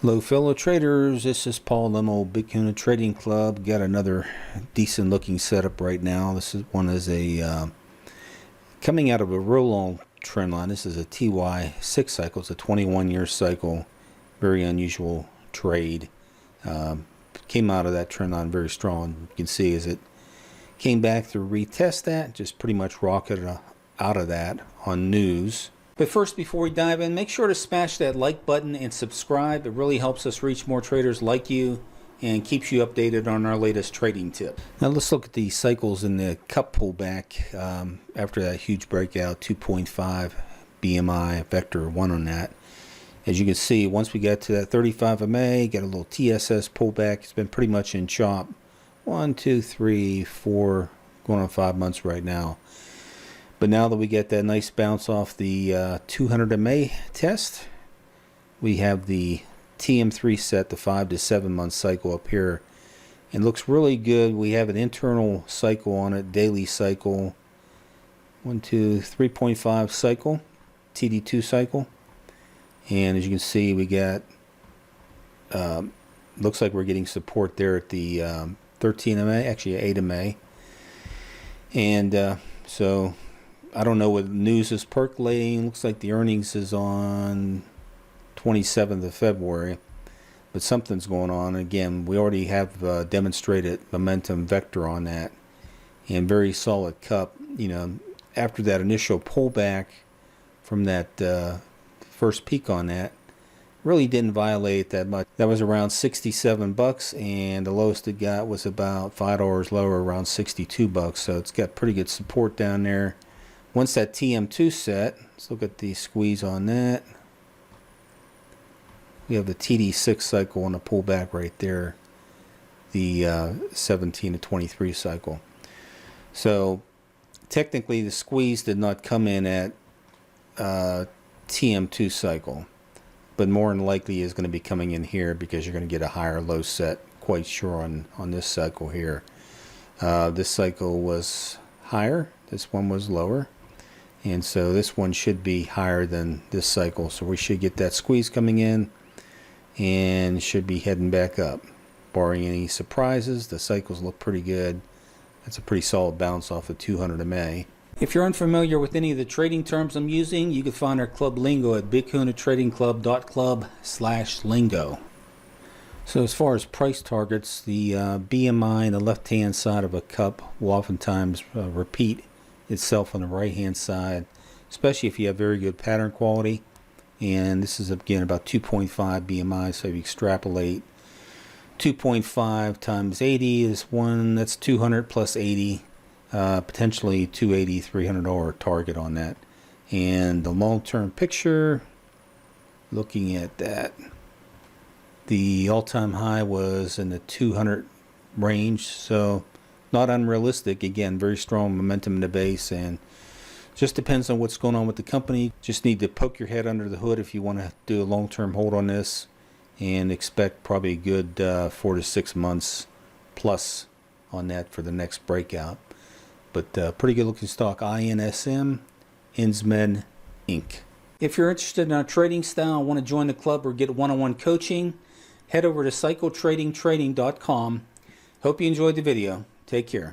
Hello fellow traders, this is Paul Lemo, Big Kahuna Trading Club. Got another decent looking setup right now. This is one is a coming out of a real long trend line. This is a TY6 cycle. It's a 21-year cycle. Very unusual trade. Came out of that trend line very strong. You can see as it came back to retest that, just pretty much rocketed out of that on news. But first, before we dive in, make sure to smash that like button and subscribe. It really helps us reach more traders like you and keeps you updated on our latest trading tip. Now let's look at the cycles in the cup pullback after that huge breakout, 2.5 BMI, vector 1 on that. As you can see, once we get to that 35 MA, get a little TSS pullback. It's been pretty much in chop. 1, 2, 3, 4, going on 5 months right now. But now that we get that nice bounce off the 200 MA test, we have the TM-3 set, the 5 to 7 month cycle up here. It looks really good. We have an internal cycle on it, daily cycle, 1, 2, 3.5 cycle, TD2 cycle. And as you can see, we got, looks like we're getting support there at the 13 MA, actually 8 MA. And so I don't know what news is percolating. Looks like the earnings is on 27th of February, but something's going on. Again, we already have demonstrated momentum vector on that, and very solid cup. You know, after that initial pullback from that first peak on that, really didn't violate that much. That was around 67 bucks, and the lowest it got was about $5 lower, around 62 bucks. So it's got pretty good support down there. Once that TM2 set, let's look at the squeeze on that. We have the TD6 cycle on the pullback right there, the 17 to 23 cycle. So technically the squeeze did not come in at TM2 cycle, but more than likely is going to be coming in here because you're going to get a higher low set, quite sure, on this cycle here. This cycle was higher, this one was lower. And so this one should be higher than this cycle. So we should get that squeeze coming in and should be heading back up. Barring any surprises, the cycles look pretty good. That's a pretty solid bounce off of 200 MA. If you're unfamiliar with any of the trading terms I'm using, you can find our club lingo at bigkahunatradingclub.club/lingo. So as far as price targets, the BMI on the left-hand side of a cup will oftentimes repeat itself on the right hand side, especially if you have very good pattern quality. And this is again about 2.5 BMI, so if you extrapolate 2.5 times 80 is one, that's 200 plus 80, potentially 280, $300 target on that. And the long-term picture, looking at that, the all-time high was in the 200 range, so not unrealistic. Again, very strong momentum in the base, and just depends on what's going on with the company. Just need to poke your head under the hood if you want to do a long-term hold on this, and expect probably a good 4 to 6 months plus on that for the next breakout. But pretty good looking stock, INSM Insmed Inc. If you're interested in our trading style and want to join the club or get one-on-one coaching, head over to cycletradingtraining.com. Hope you enjoyed the video. Take care.